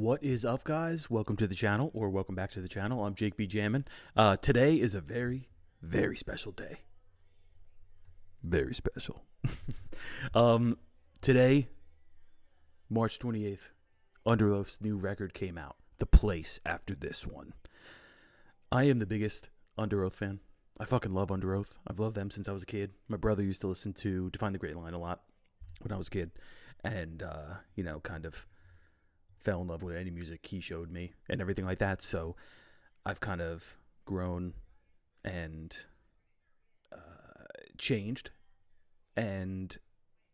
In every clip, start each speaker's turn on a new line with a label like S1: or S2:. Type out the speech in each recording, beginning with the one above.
S1: What is up, guys? Welcome to the channel, or welcome back to the channel. I'm jakebjammin. Today is a very, very special day. Very special. Today, March 28th, Underoath's new record came out. The Place After This One. I am the biggest Underoath fan. I fucking love Underoath. I've loved them since I was a kid. My brother used to listen to Define the Great Line a lot when I was a kid. And, kind of fell in love with any music he showed me and everything like that. So I've kind of grown and changed. And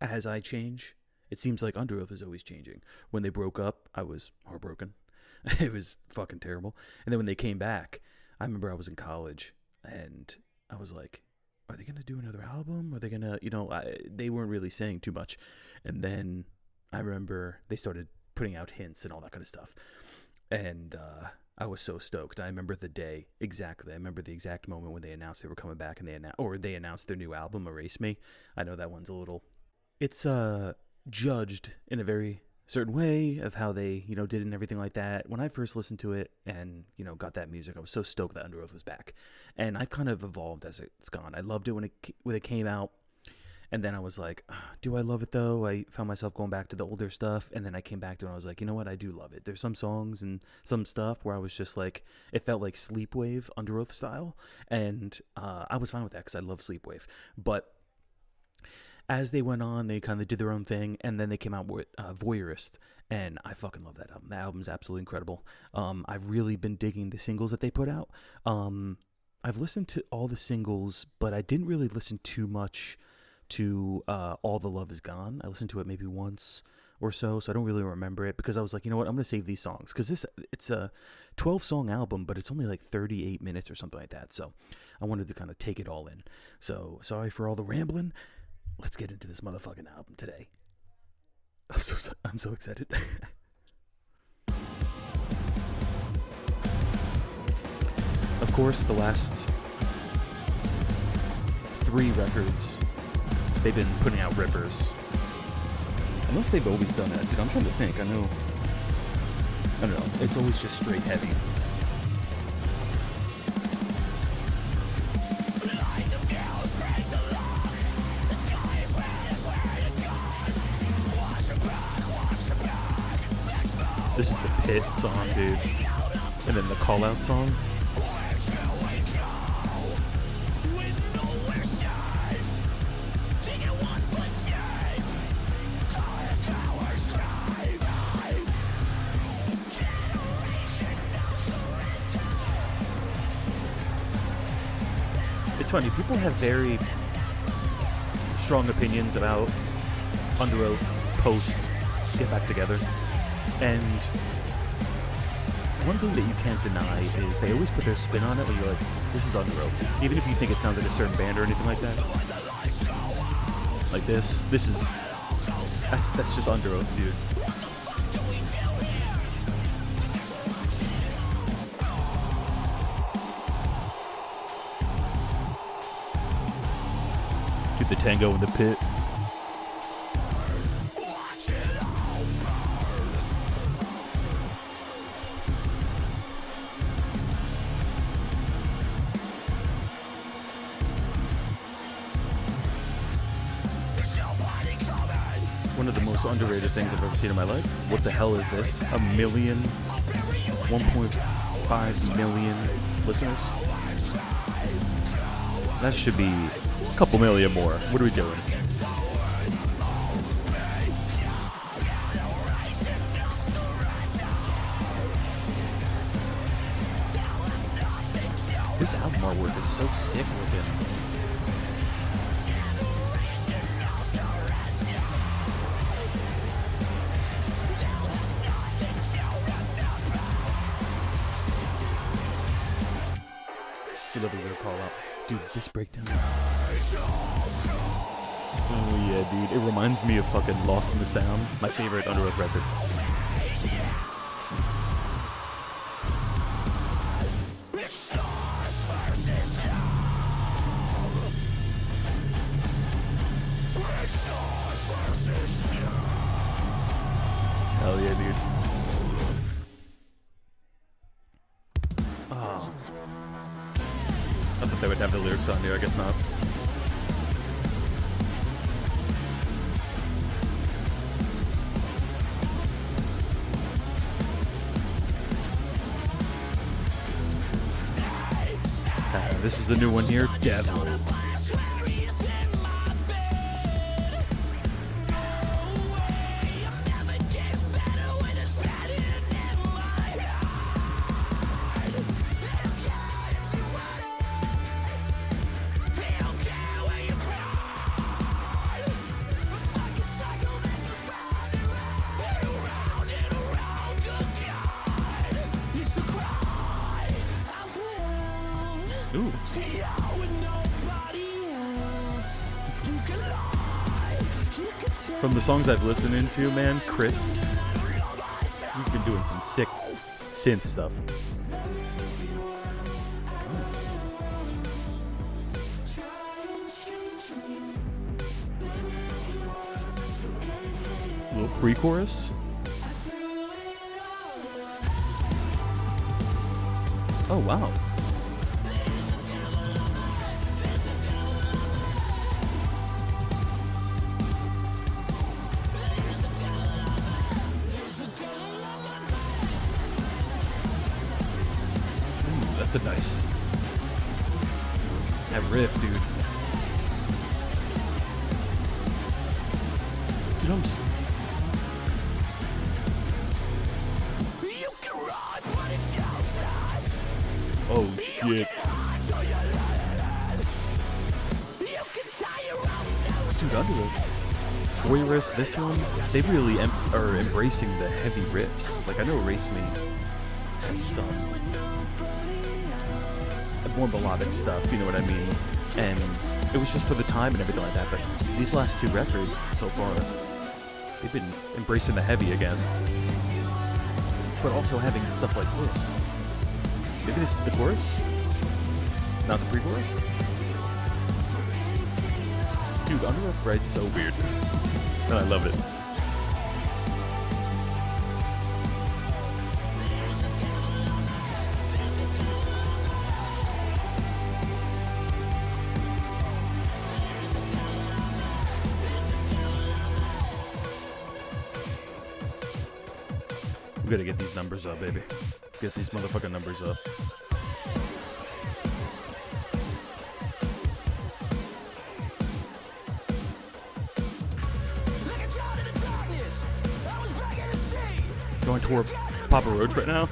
S1: as I change, it seems like Underoath is always changing. When they broke up, I was heartbroken. It was fucking terrible. And then when they came back, I remember I was in college and I was like, are they going to do another album? Are they going to, they weren't really saying too much. And then I remember they started putting out hints and all that kind of stuff. And I was so stoked. I remember the day exactly. I remember the exact moment when they announced they were coming back and they announced their new album, Erase Me. I know that one's it's judged in a very certain way of how they, did it and everything like that. When I first listened to it and, got that music, I was so stoked that Underoath was back. And I've kind of evolved as it's gone. I loved it when it came out. And then I was like, do I love it though? I found myself going back to the older stuff. And then I came back to it and I was like, you know what? I do love it. There's some songs and some stuff where I was just like, it felt like Sleepwave, Underoath style. And I was fine with that because I love Sleepwave. But as they went on, they kind of did their own thing. And then they came out with Voyeurist. And I fucking love that album. That album's absolutely incredible. I've really been digging the singles that they put out. I've listened to all the singles, but I didn't really listen too much to All the Love Is Gone. I listened to it maybe once or so I don't really remember it because I was like, you know what, I'm going to save these songs because it's a 12-song album, but it's only like 38 minutes or something like that, so I wanted to kind of take it all in. So sorry for all the rambling. Let's get into this motherfucking album today. I'm so excited. Of course, the last 3 records, they've been putting out rippers. Unless they've always done that. Dude, I'm trying to think. I don't know. It's always just straight heavy. This is the Pit song, dude. And then the Call Out song. It's funny, people have very strong opinions about Underoath post Get Back Together, and one thing that you can't deny is they always put their spin on it when you're like, this is Underoath, even if you think it sounds like a certain band or anything like that. Like that's just Underoath, dude. The tango in the pit. One of the most underrated things I've ever seen in my life. What the hell is this? 1.5 million listeners? That should be a couple million more. What are we doing? This album artwork is so sick looking. You love a good call out. Dude, this breakdown. Oh yeah, dude. It reminds me of fucking Lost in the Sound. My favorite Underoath record. Hell yeah, dude. thought they would have the lyrics on here. I guess not. This is the new one here, Devil. Ooh. From the songs I've listened into, man, Chris, he's been doing some sick synth stuff. A little pre-chorus. Oh, wow. That's a nice. That riff, dude. Dude, I'm. Oh shit. Dude, Underoath. Voiris, this one, they really are embracing the heavy riffs. Like, I know Erase Me and some more melodic stuff, you know what I mean? And it was just for the time and everything like that, but these last two records so far, they've been embracing the heavy again, but also having stuff like this. Maybe this is the chorus? Not the pre-chorus? Dude, Underoath writes so weird, and I love it. We gotta get these numbers up, baby. Get these motherfucking numbers up. Going toward Papa Roach right now?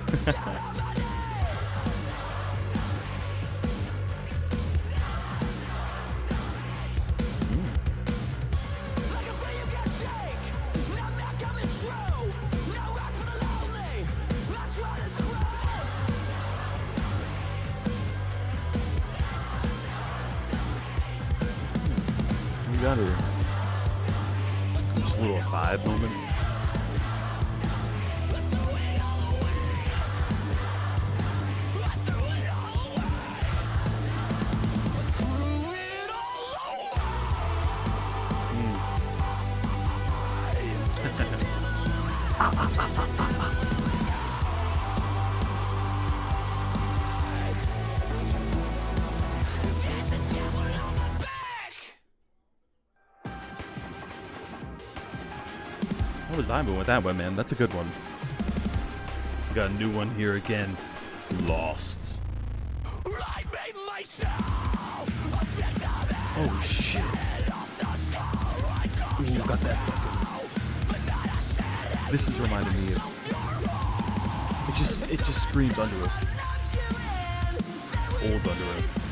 S1: Got her. Just a little vibe moment. I was vibing with that one, man. That's a good one. We got a new one here again. Lost. Oh shit. Ooh, got that fucking. This is reminding me of. It just screams Underoath. Old Underoath.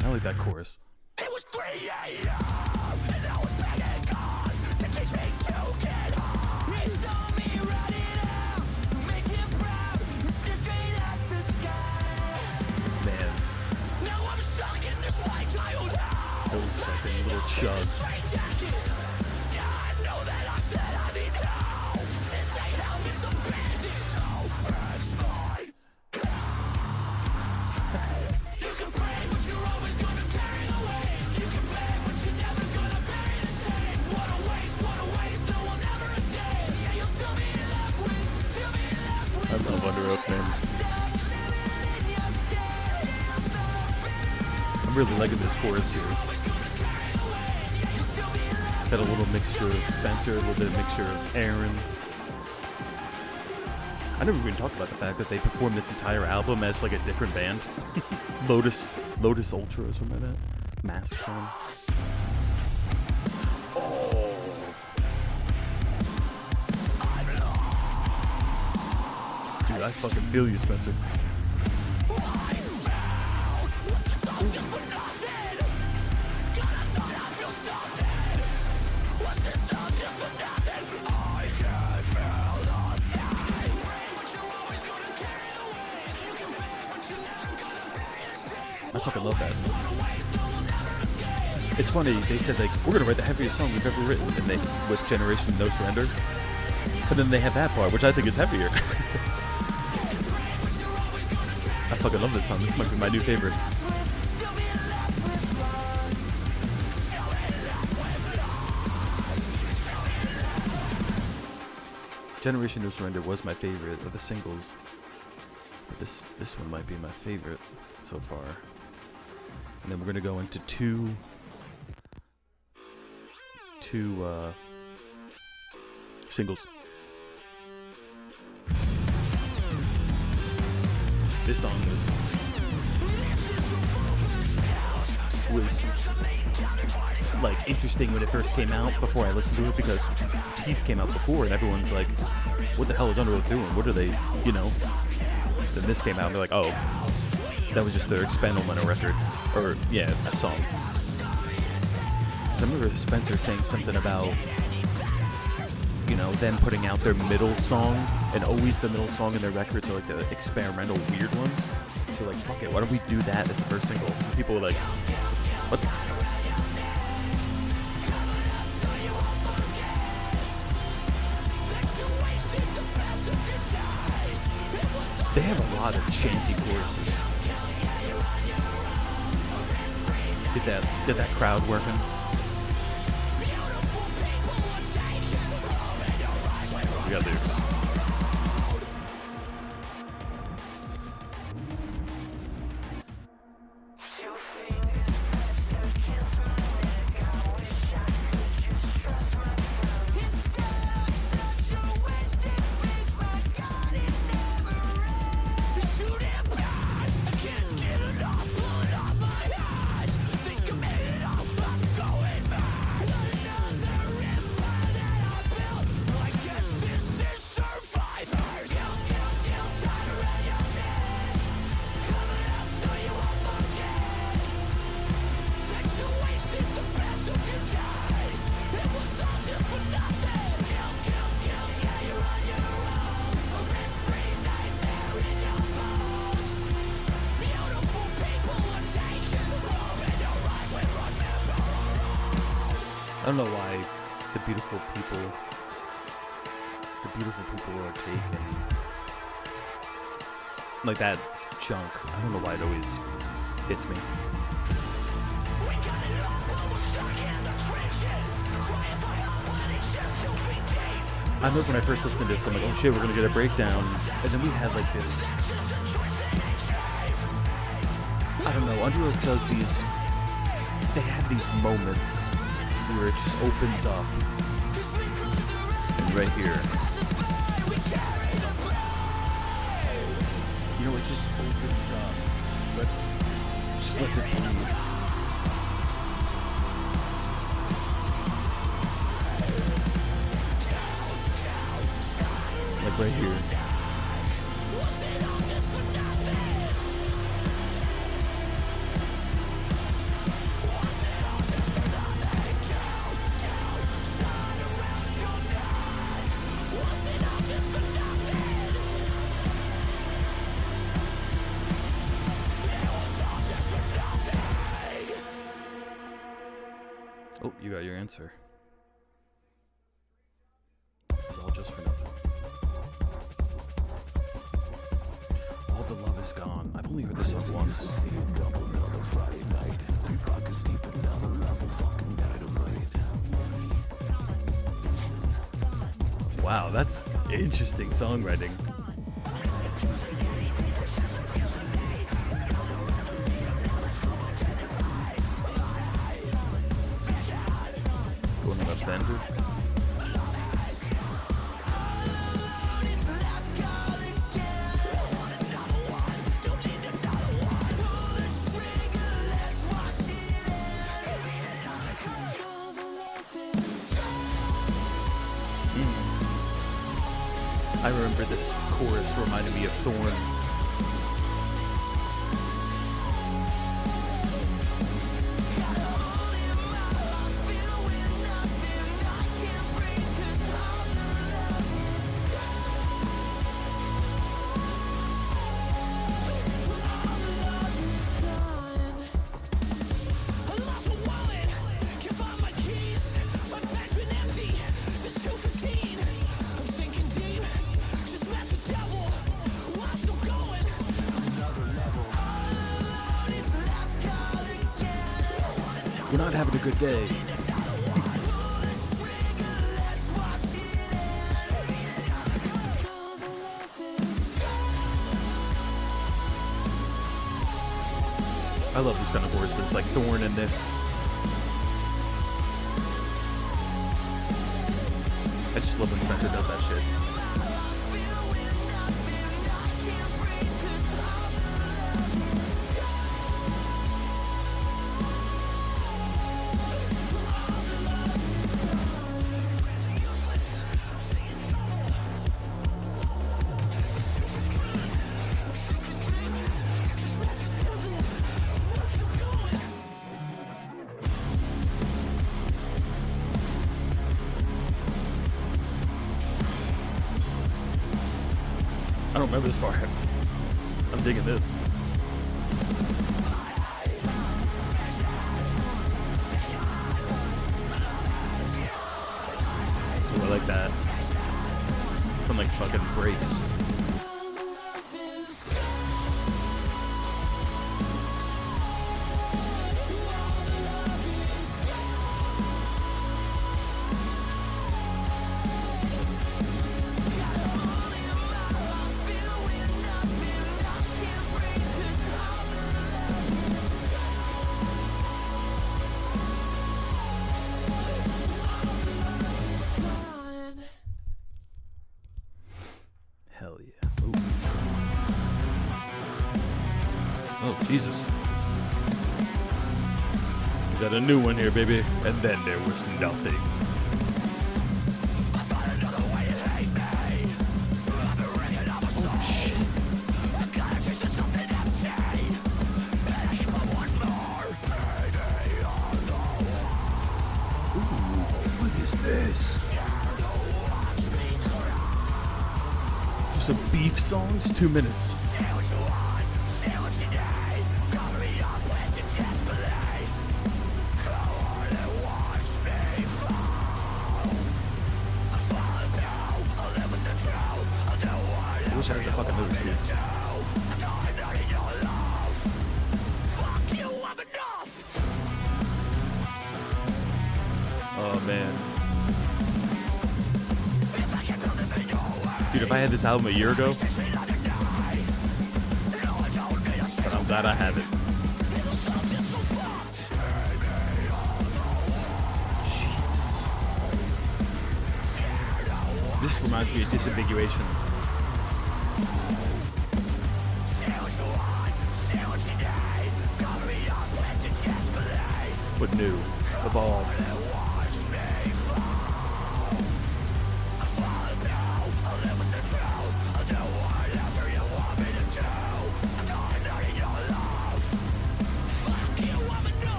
S1: I like that chorus. It was 3 a.m. and I was back and gone. That takes me to get home. He saw me running out, make him proud. It's just straight at the sky. Man, Underoath, man. I'm really liking this chorus here. Got a little mixture of Spencer, a little bit of mixture of Aaron. I never even talked about the fact that they performed this entire album as like a different band. Lotus Ultra or something like that. Masks on. Oh. Dude, I fucking feel you, Spencer. I fucking love that. It's funny, they said like, we're gonna write the heaviest song we've ever written, and they, with Generation No Surrender. But then they have that part, which I think is heavier. I fucking love this song. This might be my new favorite. Generation No Surrender was my favorite of the singles. But this one might be my favorite so far. And then we're gonna go into two singles. This song was like interesting when it first came out before I listened to it, because Teeth came out before and everyone's like, what the hell is Underoath doing? What are they, you know? Then this came out and they're like, oh, that was just their experimental record. Or, yeah, a song. So I remember Spencer saying something about, you know, them putting out their middle song, and always the middle song in their records are like the experimental weird ones. So like, fuck it, why don't we do that as the first single? And people were like, what? They have a lot of chanty choruses. Did that crowd working? We got lyrics. I don't know why the beautiful people are taken. Like that junk. I don't know why it always hits me. I remember when I first listened to this, I'm like, oh shit, we're gonna get a breakdown. And then we had like this, I don't know, Underoath does these, they have these moments where it just opens up. And right here, you know, it just opens up. Just lets it breathe. Like right here. Oh, you got your answer. It's all just for nothing. All the love is gone. I've only heard this song once. Wow, that's interesting songwriting. remember this chorus reminded me of Thorn. You're not having a good day. I love these kind of choruses, like Thorn in this. I just love when Spencer does that shit. I don't remember this part. I'm digging this. Ooh, I like that. From like fucking breaks. Hell yeah. Ooh. Oh, Jesus. We got a new one here, baby. And then there was nothing. Oh, shit. Ooh, what is this? Some beef songs, 2 minutes. I wish I had the fucking lyrics, dude. Oh man. Dude, if I had this album a year ago, but I'm glad I have it. Jeez. This reminds me of Disambiguation. But new, evolved.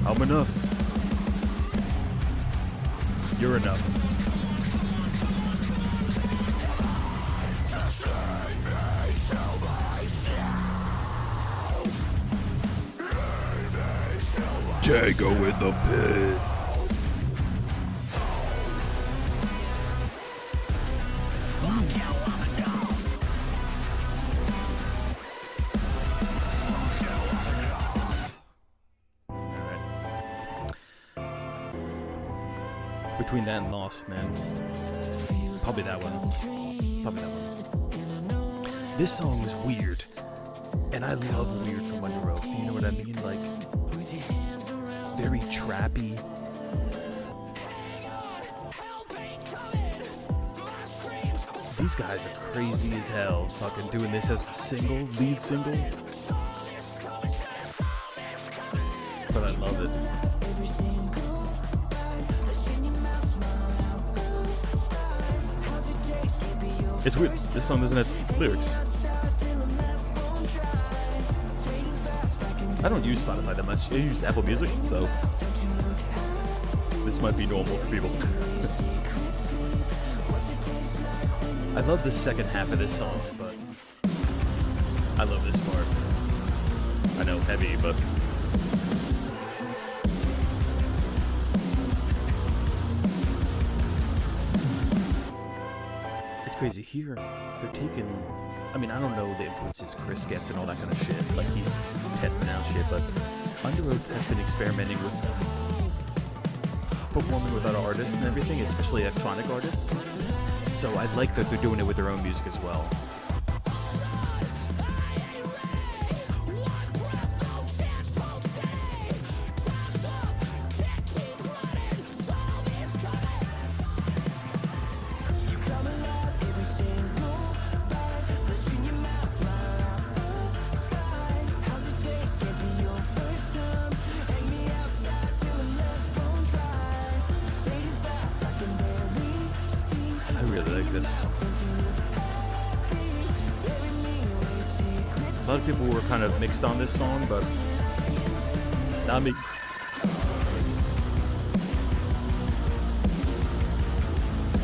S1: I'm enough. You're enough. Jago in the pit. Between that and Lost, man. Probably that one. Probably that one. This song is weird. And I love weird from Underoath. You know what I mean? Like, very trappy. These guys are crazy as hell. Fucking doing this as the single, lead single. But I love it. It's weird. This song doesn't have lyrics. I don't use Spotify that much. I use Apple Music, so this might be normal for people. I love the second half of this song, but I love this part. I know, heavy, but it's crazy. Here, they're taking, I mean, I don't know the influences Chris gets and all that kind of shit. Like, he's testing out shit, but Underoath has been experimenting with performing with other artists and everything, especially electronic artists. So I like that they're doing it with their own music as well. I really like this. A lot of people were kind of mixed on this song, but not me.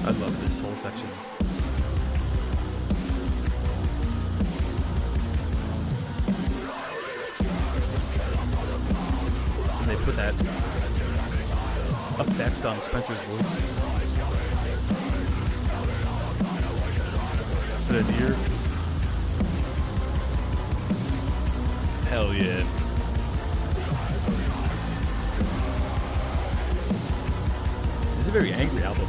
S1: I love this whole section. And they put that effect on Spencer's voice. Put it here. Hell yeah. It's a very angry album.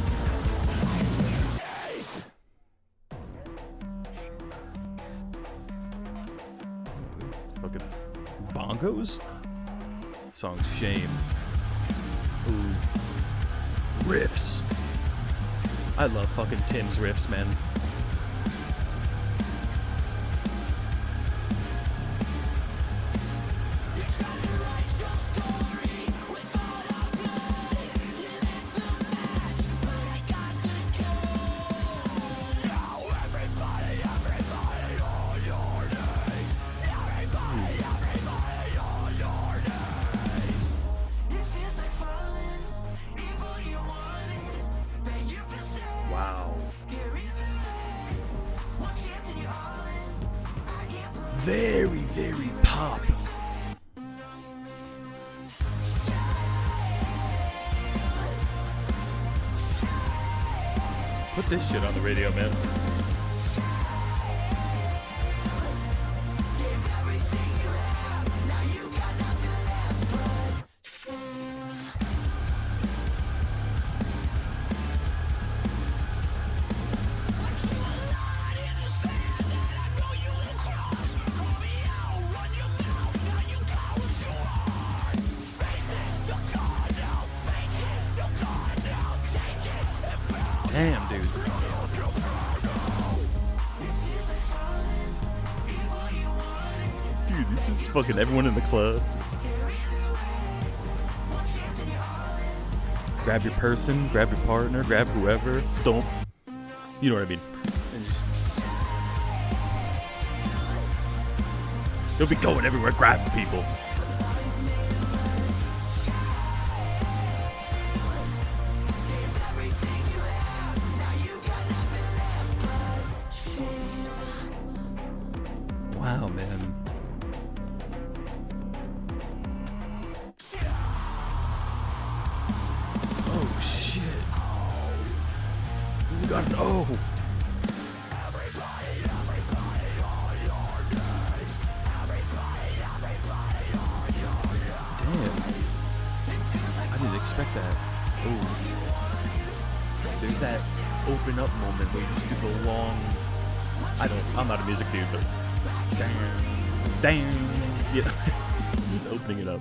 S1: Fucking bongos? Song's Shame. Ooh. Riffs. I love fucking Tim's riffs, man. Very, very pop. Put this shit on the radio, man. Damn, dude. Dude, this is fucking everyone in the club. Just grab your person, grab your partner, grab whoever. Don't. You know what I mean. And just. You'll be going everywhere grabbing people. Wow, man. Oh, shit. You got it. Oh. Damn. I didn't expect that. Oh. There's that open up moment where you just do the long. I'm not a music dude, but. Damn. Yeah. Just opening it up.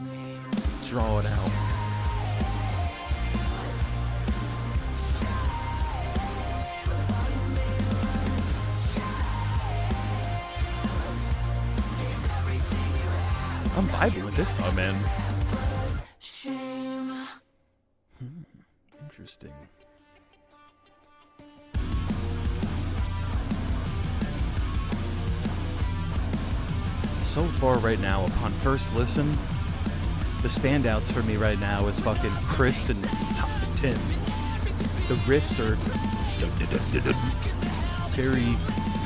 S1: Draw it out. I'm vibing with this song, man. Interesting. so far right now, upon first listen, the standouts for me right now is fucking Chris and Tim. The riffs are very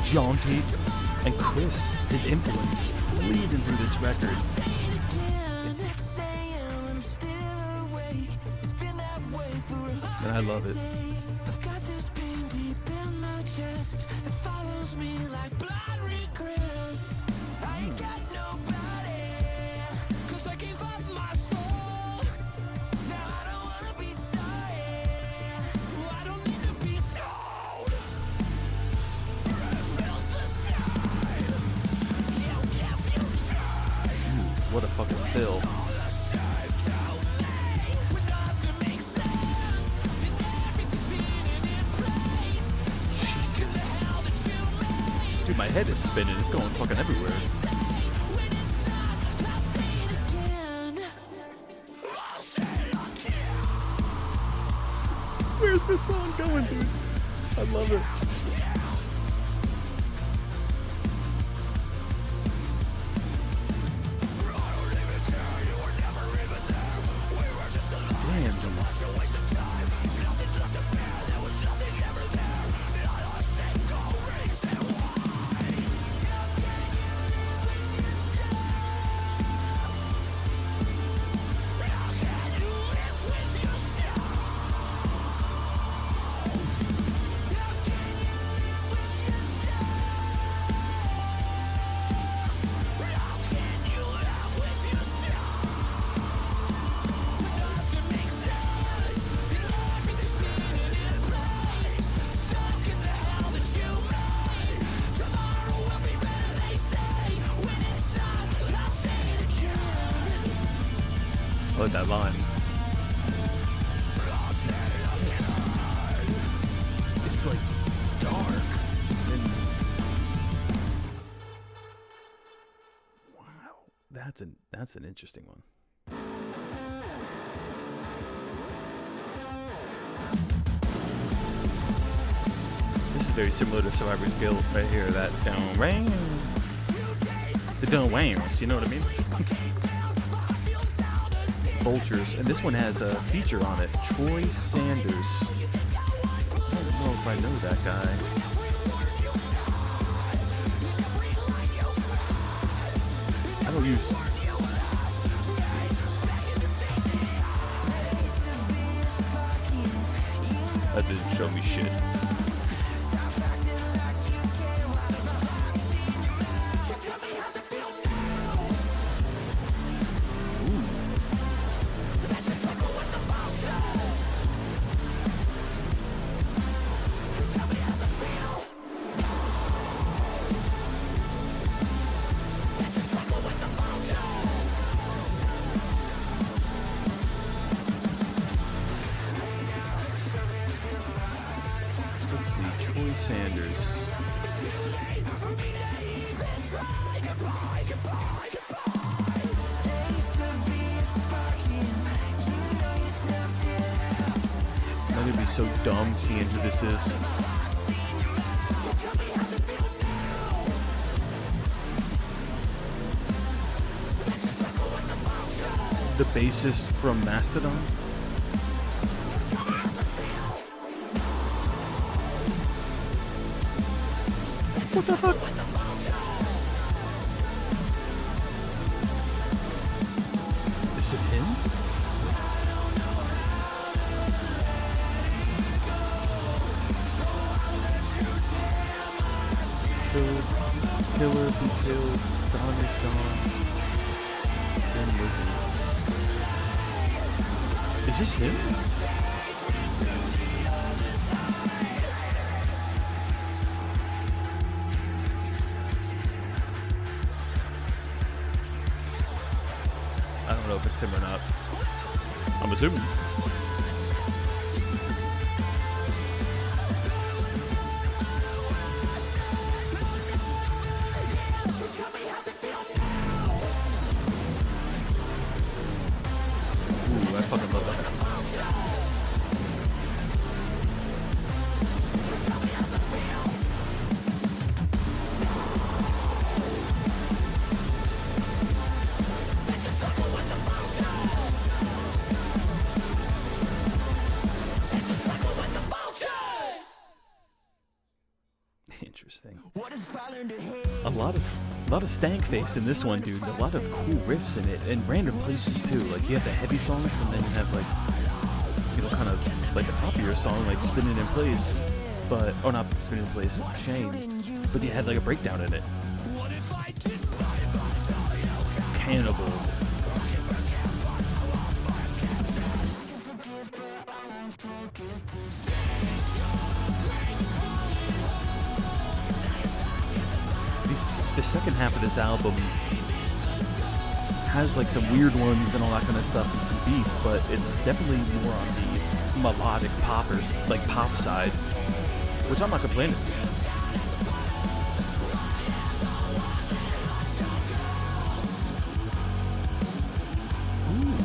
S1: jaunty, and Chris, his influence is bleeding through this record. And I love it. What a fucking fill. Jesus. Dude, my head is spinning. It's going fucking everywhere. Where's this song going, dude? I love it. I love that line. It's like dark. And wow, that's an interesting one. This is very similar to Survivor's Guilt right here. That don't ring, the don't wangs. You know what I mean? Vultures, and this one has a feature on it. Troy Sanders. I don't know if I know that guy. I don't use. Let's see. That didn't show me shit. Let's see, Troy Sanders. I'm gonna be so dumb seeing who this is. The bassist from Mastodon. What the fuck? Is it him? Killer be killed, Dawn is gone. Then Lizzie. Is this him? I don't know if it's him or not. I'm assuming. Ooh, I fucking love that. Interesting. A lot of stank face in this one, dude. A lot of cool riffs in it, and random places too. Like you have the heavy songs, and then you have like, you know, kind of like the poppier song, like spinning in place, but not spinning in place, shame. But you had like a breakdown in it. Cannibal. The second half of this album has like some weird ones and all that kind of stuff and some beef, but it's definitely more on the melodic poppers, like pop side, which I'm not complaining. Ooh,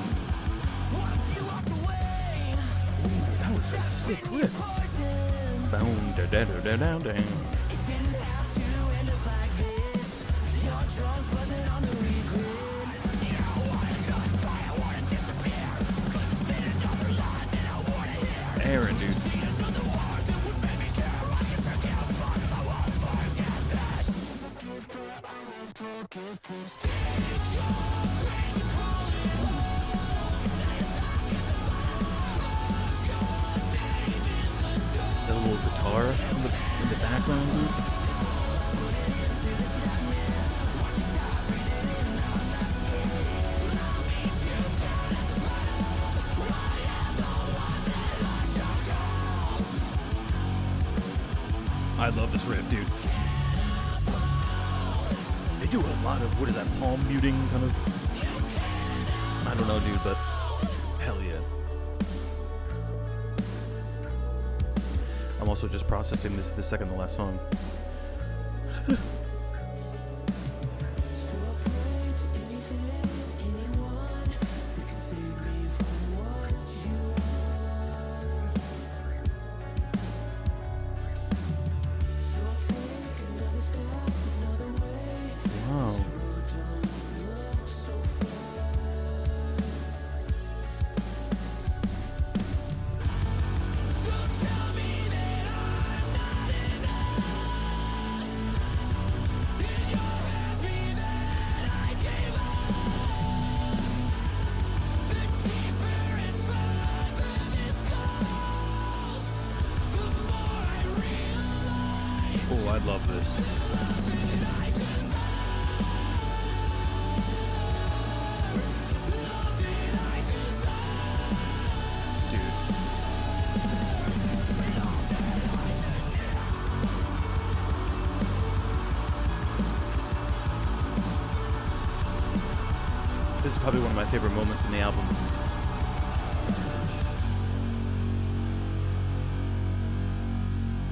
S1: that was a sick riff. Boom, da da da da da da. Aaron, dude. That little guitar in the background, dude. I love this riff, dude. They do a lot of, what is that, palm muting kind of? I don't know, dude, but hell yeah. I'm also just processing this the second to last song. Oh, I love this. This is probably one of my favorite moments in the album.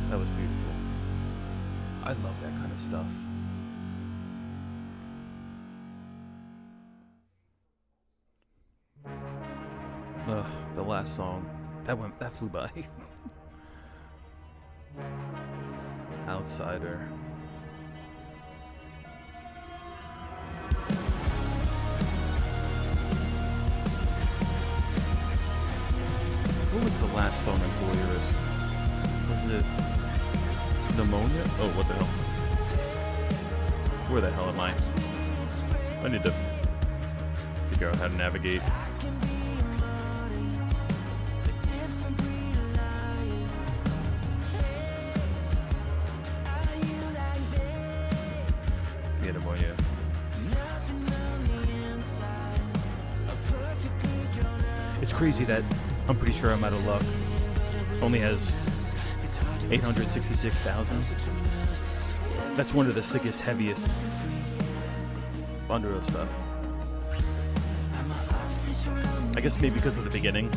S1: That was beautiful. I love that kind of stuff. The last song, that flew by. Outsider. What was the last song in Voyeurist? Was it Pneumonia? Oh, what the hell? Where the hell am I? I need to figure out how to navigate. Yeah, Pneumonia. It's crazy that I'm pretty sure I'm out of luck. Only has 866,000. That's one of the sickest, heaviest Underoath stuff. I guess maybe because of the beginning.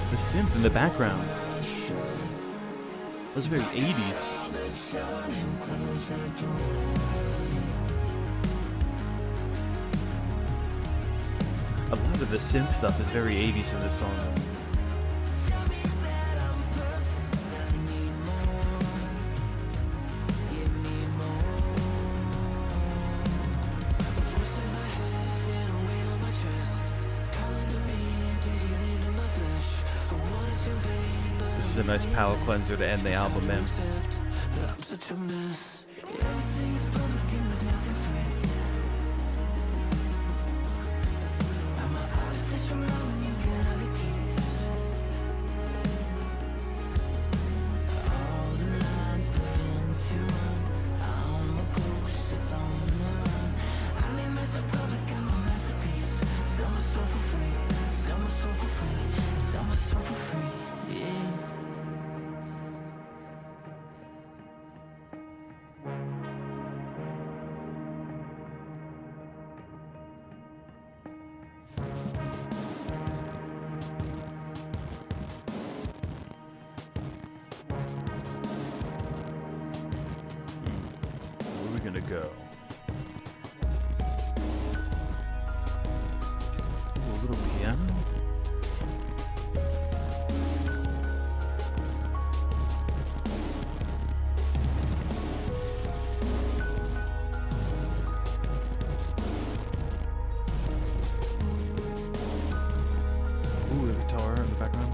S1: The synth in the background. That was very 80s. The synth stuff is very 80s in this song. This is a nice palate cleanser to end the album, man. Gonna go. Ooh, a little piano. Ooh, the guitar in the background.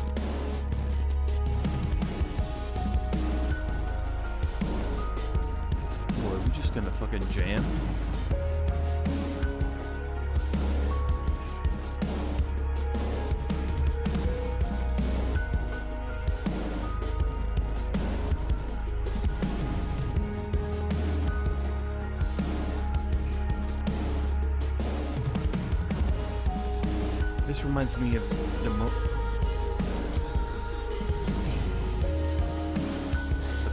S1: Gonna fucking jam. This reminds me of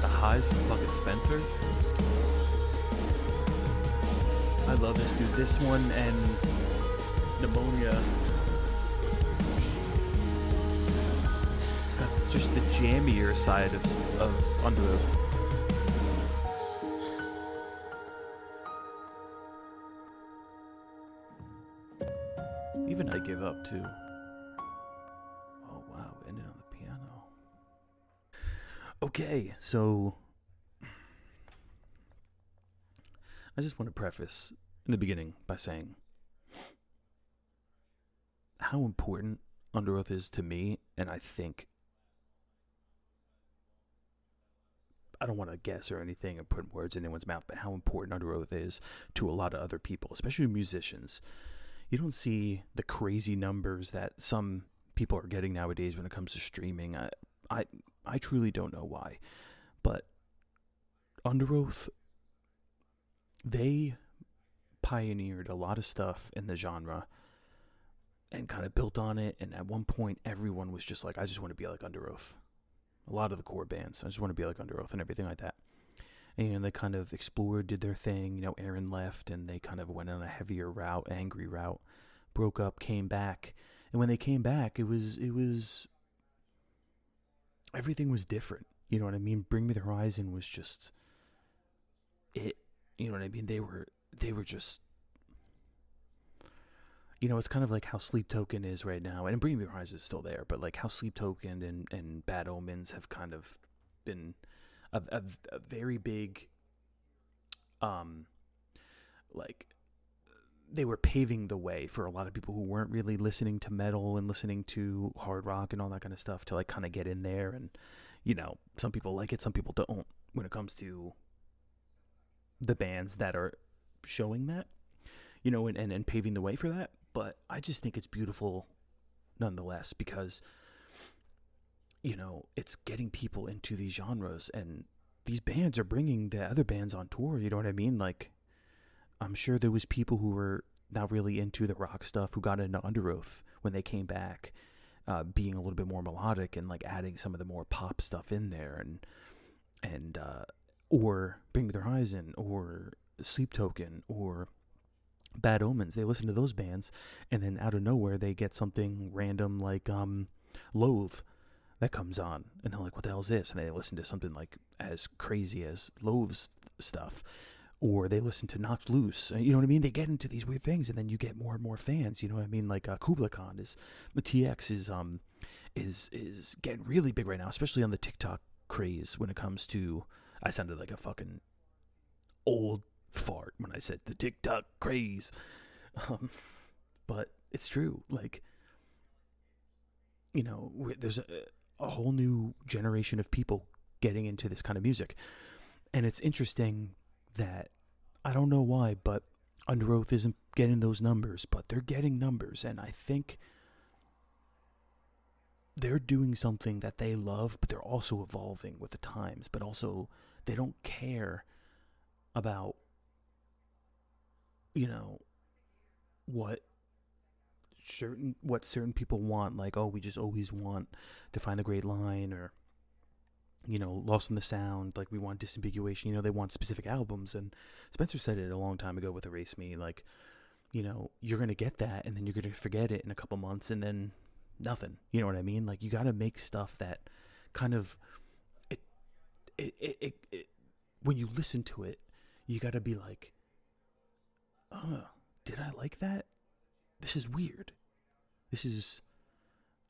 S1: the highs from fucking Spencer. I love this dude. This one and Pneumonia. Got just the jammier side of Underoath. Even I Give Up too. Oh wow, ended on the piano. Okay, so I just want to preface in the beginning by saying how important Underoath is to me, and I think, I don't want to guess or anything or put words in anyone's mouth, but how important Underoath is to a lot of other people, especially musicians. You don't see the crazy numbers that some people are getting nowadays when it comes to streaming. I truly don't know why, but Underoath, they pioneered a lot of stuff in the genre and kind of built on it, and at one point everyone was just like, I just want to be like Underoath. A lot of the core bands, I just want to be like Underoath and everything like that. And they kind of explored, did their thing. Aaron left and they kind of went on a heavier route, angry route, broke up, came back. And when they came back, it was everything was different. You know what I mean? Bring Me the Horizon was just it. You know what I mean? They were just, it's kind of like how Sleep Token is right now. And Bring Me the Horizon is still there, but like how Sleep Token and Bad Omens have kind of been a very big, like, they were paving the way for a lot of people who weren't really listening to metal and listening to hard rock and all that kind of stuff to like kind of get in there. And, some people like it, some people don't when it comes to the bands that are showing that, and paving the way for that. But I just think it's beautiful nonetheless because, it's getting people into these genres, and these bands are bringing the other bands on tour. You know what I mean? Like, I'm sure there was people who were not really into the rock stuff who got into Underoath when they came back, being a little bit more melodic and like adding some of the more pop stuff in there, and or Bring Me the Horizon or Sleep Token or Bad Omens. They listen to those bands, and then out of nowhere they get something random like Loathe that comes on, and they're like, what the hell is this? And they listen to something like as crazy as Loathe's stuff, or they listen to Knocked Loose. You know what I mean? They get into these weird things, and then you get more and more fans. You know what I mean? Like Kublai Khan is, the TX is getting really big right now, especially on the TikTok craze when it comes to. I sounded like a fucking old fart when I said the TikTok craze, but it's true. Like, you know, there's a whole new generation of people getting into this kind of music, and it's interesting that I don't know why, but Underoath isn't getting those numbers, but they're getting numbers, and I think they're doing something that they love, but they're also evolving with the times, but also they don't care about, you know, what certain people want, like, oh, we just always want to find the great line, or, you know, Lost in the Sound, like, we want disambiguation. You know, they want specific albums, and Spencer said it a long time ago with Erase Me, like, you know, you're gonna get that, and then you're gonna forget it in a couple months, and then nothing. You know what I mean? Like, you gotta make stuff that kind of it when you listen to it, you gotta be like, oh, did I like that? This is weird.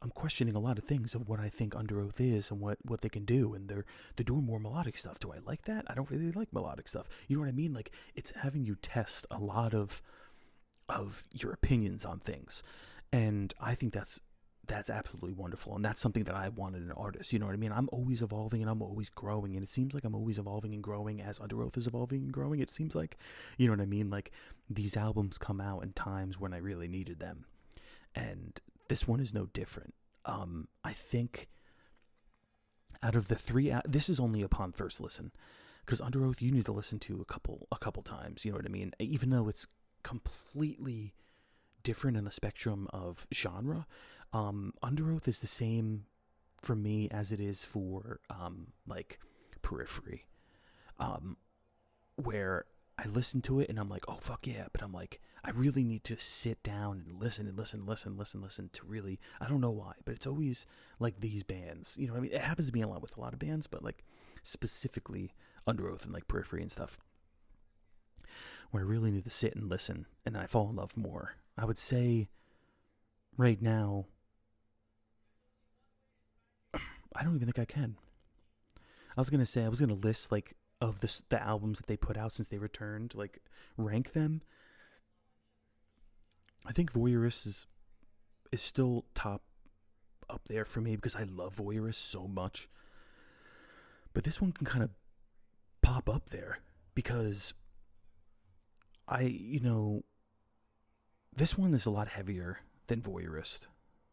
S1: I'm questioning a lot of things of what I think Underoath is and what they can do, and they're doing more melodic stuff. Do I like that? I don't really like melodic stuff. You know what I mean? Like, it's having you test a lot of your opinions on things, and I think that's absolutely wonderful, and that's something that I want in an artist. You know what I mean? I'm always evolving and I'm always growing, and it seems like I'm always evolving and growing as Underoath is evolving and growing. It seems like, you know what I mean? Like, these albums come out in times when I really needed them, and this one is no different. I think out of the three, this is only upon first listen, because Underoath you need to listen to a couple times. You know what I mean? Even though it's completely different in the spectrum of genre, Underoath is the same for me as it is for like Periphery, where I listen to it and I'm like, oh fuck yeah, but I'm like, I really need to sit down and listen to really, I don't know why, but it's always like these bands, you know what I mean? It happens to be a lot with a lot of bands, but like specifically Underoath and like Periphery and stuff, where I really need to sit and listen, and then I fall in love more. I would say right now, I don't even think I can. I was going to list like of the albums that they put out since they returned, like rank them. I think Voyeurist is still top up there for me because I love Voyeurist so much. But this one can kind of pop up there because this one is a lot heavier than Voyeurist.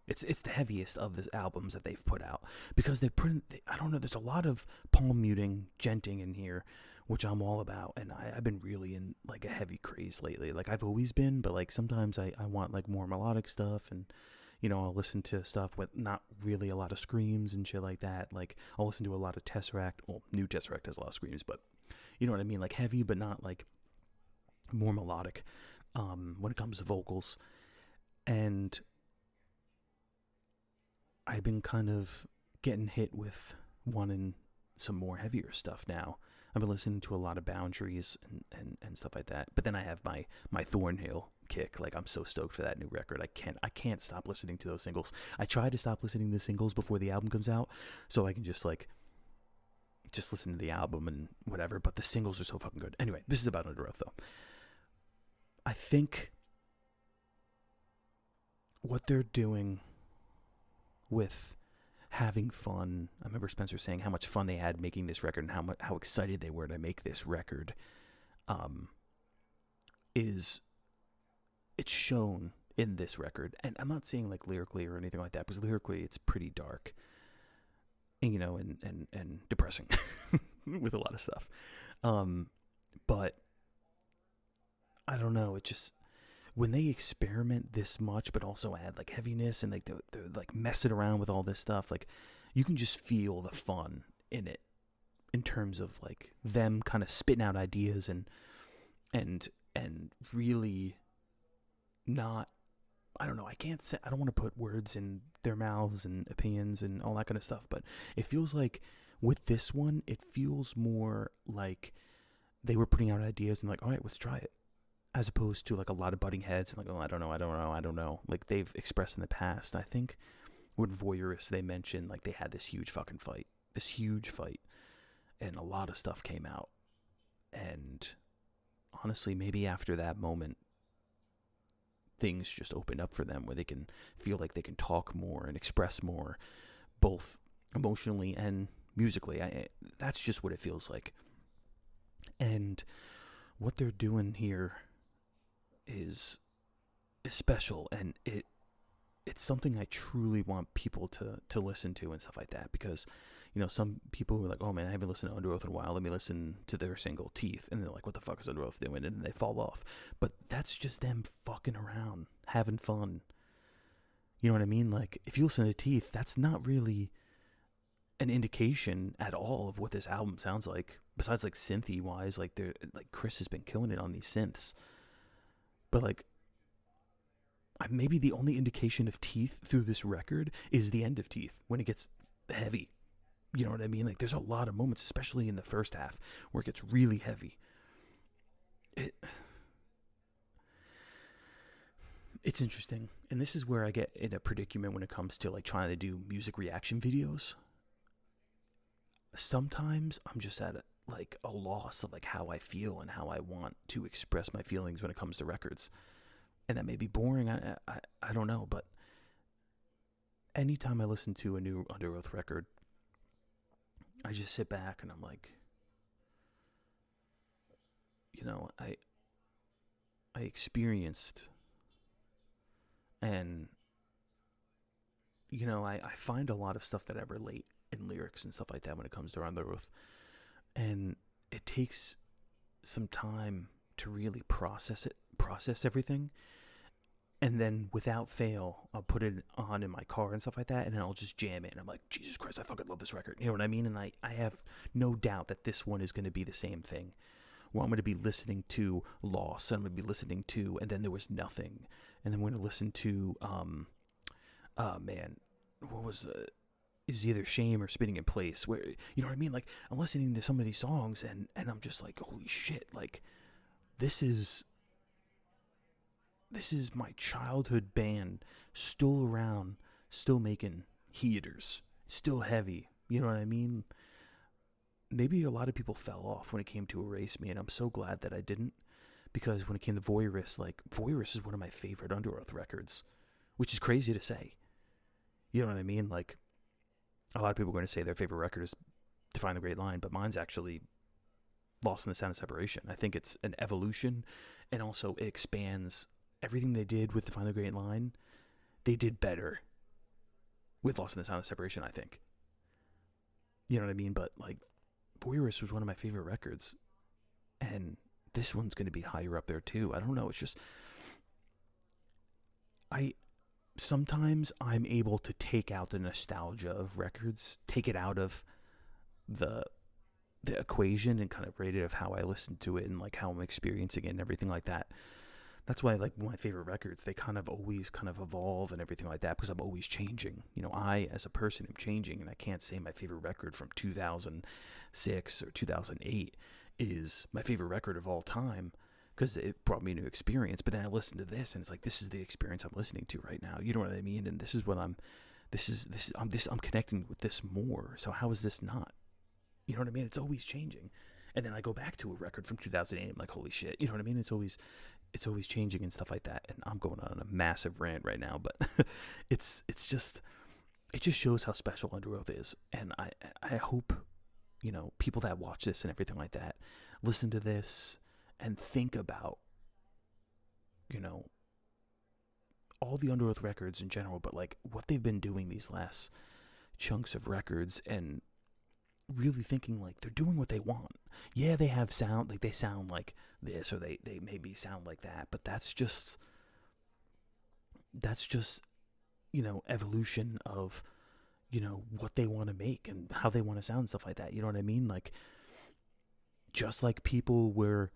S1: It's the heaviest of the albums that they've put out because I don't know, there's a lot of palm muting, djenting in here, which I'm all about, and I've been really in like a heavy craze lately. Like I've always been, but like sometimes I want like more melodic stuff, and you know, I'll listen to stuff with not really a lot of screams and shit like that. Like I'll listen to a lot of Tesseract. Well, new Tesseract has a lot of screams, but you know what I mean, like heavy but not like more melodic when it comes to vocals. And I've been kind of getting hit with wanting some more heavier stuff now. I've been listening to a lot of Boundaries and stuff like that. But then I have my Thornhill kick. Like I'm so stoked for that new record. I can't stop listening to those singles. I try to stop listening to the singles before the album comes out so I can just listen to the album and whatever. But the singles are so fucking good. Anyway, this is about Underoath though. I think what they're doing with having fun. I remember Spencer saying how much fun they had making this record and how excited they were to make this record. It's shown in this record, and I'm not saying like lyrically or anything like that, because lyrically it's pretty dark, and you know, and depressing with a lot of stuff. But I don't know. It just, when they experiment this much, but also add like heaviness and like they're like messing around with all this stuff, like you can just feel the fun in it, in terms of like them kind of spitting out ideas and really not, I don't know, I don't want to put words in their mouths and opinions and all that kind of stuff, but it feels like with this one, it feels more like they were putting out ideas and like, all right, let's try it. As opposed to like a lot of butting heads and like, oh, I don't know. Like they've expressed in the past. I think with Voyeurists, they mentioned like they had this huge fight, and a lot of stuff came out. And honestly, maybe after that moment, things just opened up for them where they can feel like they can talk more and express more, both emotionally and musically. That's just what it feels like. And what they're doing here is special, and it's something I truly want people to listen to and stuff like that, because some people are like, oh man, I haven't listened to Underoath in a while, let me listen to their single Teeth, and they're like, what the fuck is Underoath doing, and then they fall off. But that's just them fucking around, having fun. You know what I mean? Like, if you listen to Teeth, that's not really an indication at all of what this album sounds like, besides like synthy wise. Like, they're like, Chris has been killing it on these synths. But like, maybe the only indication of Teeth through this record is the end of Teeth, when it gets heavy. You know what I mean? Like, there's a lot of moments, especially in the first half, where it gets really heavy. It's interesting. And this is where I get in a predicament when it comes to like trying to do music reaction videos. Sometimes I'm just at a loss of like how I feel and how I want to express my feelings when it comes to records. And that may be boring, I don't know, but anytime I listen to a new Underoath record, I just sit back and I'm like, I experienced, and I find a lot of stuff that I relate in lyrics and stuff like that when it comes to Underoath, and it takes some time to really process everything. And then without fail, I'll put it on in my car and stuff like that, and then I'll just jam it. And I'm like, Jesus Christ, I fucking love this record. You know what I mean? And I have no doubt that this one is going to be the same thing. Where I'm going to be listening to Loss, and I'm going to be listening to And Then There Was Nothing. And then we're going to listen to, what was it? It was either Shame or Spinning in Place. Where, you know what I mean? Like, I'm listening to some of these songs, and I'm just like, holy shit. Like, this is my childhood band, still around, still making heaters, still heavy. You know what I mean? Maybe a lot of people fell off when it came to Erase Me, and I'm so glad that I didn't, because when it came to Voyeurist, like, Voyeurist is one of my favorite Underoath records, which is crazy to say. You know what I mean? Like, a lot of people are going to say their favorite record is Define the Great Line, but mine's actually Lost in the Sound of Separation. I think it's an evolution, and also it expands everything they did with Define the Great Line. They did better with Lost in the Sound of Separation, I think. You know what I mean? But like, Voyeurist was one of my favorite records, and this one's going to be higher up there too. I don't know. It's just, sometimes I'm able to take out the nostalgia of records, take it out of the equation, and kind of rate it of how I listen to it and like how I'm experiencing it and everything like that. That's why, like, my favorite records, they kind of always kind of evolve and everything like that, because I'm always changing. I, as a person, am changing, and I can't say my favorite record from 2006 or 2008 is my favorite record of all time, because it brought me a new experience. But then I listen to this, and it's like, this is the experience I'm listening to right now. You know what I mean? And this is what I'm connecting with this more. So how is this not? You know what I mean? It's always changing. And then I go back to a record from 2008. I'm like, holy shit. You know what I mean? It's always changing and stuff like that. And I'm going on a massive rant right now, but it just shows how special Underoath is. And I hope, people that watch this and everything like that, listen to this and think about, all the Underoath records in general, but like what they've been doing these last chunks of records, and really thinking like they're doing what they want. Yeah, they have sound, like they sound like this, or they maybe sound like that, but that's just evolution of what they want to make and how they want to sound and stuff like that. You know what I mean? Like, just like people were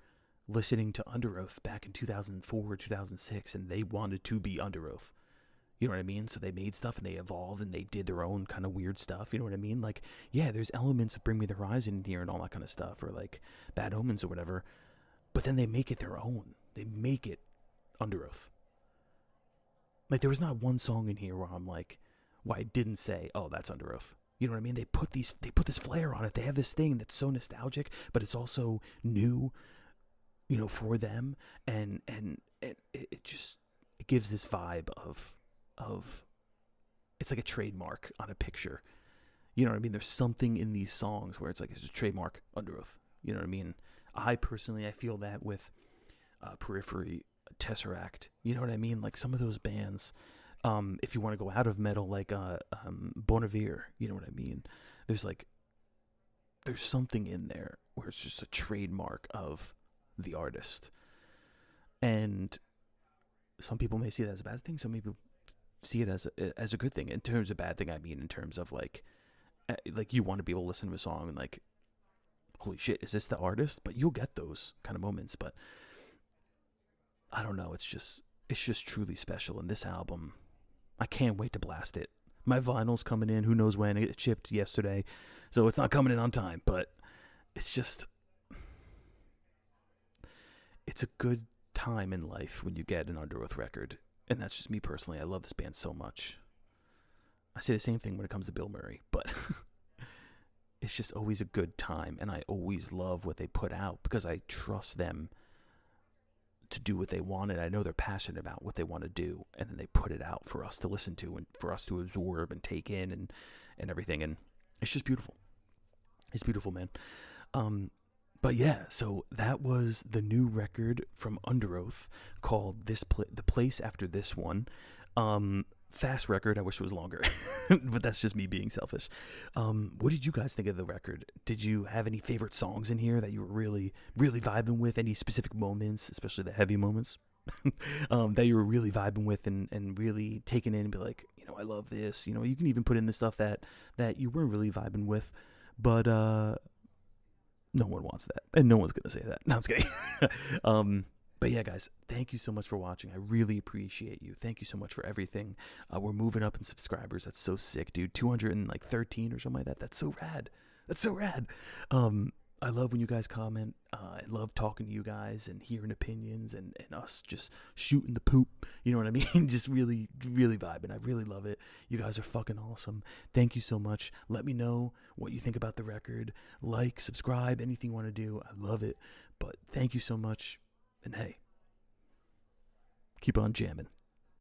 S1: listening to Underoath back in 2004 or 2006, and they wanted to be Underoath. You know what I mean? So they made stuff and they evolved and they did their own kind of weird stuff. You know what I mean? Like, yeah, there's elements of Bring Me the Horizon in here and all that kind of stuff, or like Bad Omens or whatever. But then they make it their own. They make it Underoath. Like, there was not one song in here where I'm like, why I didn't say, oh, that's Underoath. You know what I mean? They put this flair on it. They have this thing that's so nostalgic, but it's also new, you know, for them, and it just, it gives this vibe of it's like a trademark on a picture. You know what I mean? There's something in these songs where it's like, it's a trademark Underoath. You know what I mean? I feel that with Periphery, Tesseract. You know what I mean? Like some of those bands, if you want to go out of metal, like Bon Iver, you know what I mean? There's something in there where it's just a trademark of the artist. And some people may see that as a bad thing. Some people see it as a good thing. In terms of bad thing, I mean in terms of like you want to be able to listen to a song and like, holy shit, is this the artist? But you'll get those kind of moments. But I don't know. It's just truly special. And this album, I can't wait to blast it. My vinyl's coming in. Who knows when? It shipped yesterday, so it's not coming in on time. But it's just, it's a good time in life when you get an Underoath record. And that's just me personally. I love this band so much. I say the same thing when it comes to Bill Murray, but it's just always a good time. And I always love what they put out because I trust them to do what they want. And I know they're passionate about what they want to do. And then they put it out for us to listen to and for us to absorb and take in and everything. And it's just beautiful. It's beautiful, man. But yeah, so that was the new record from Underoath called The Place After This One. Fast record. I wish it was longer, but that's just me being selfish. What did you guys think of the record? Did you have any favorite songs in here that you were really, really vibing with? Any specific moments, especially the heavy moments, that you were really vibing with and really taking in and be like, you know, I love this. You know, you can even put in the stuff that you weren't really vibing with, but no one wants that, and no one's gonna say that. No, I'm just kidding. But yeah, guys, thank you so much for watching. I really appreciate you. Thank you so much for everything. We're moving up in subscribers. That's so sick, dude. 213 or something like that. That's so rad. That's so rad. I love when you guys comment. I love talking to you guys and hearing opinions and us just shooting the poop. You know what I mean? Just really, really vibing. I really love it. You guys are fucking awesome. Thank you so much. Let me know what you think about the record. Like, subscribe, anything you want to do. I love it. But thank you so much. And hey, keep on jamming.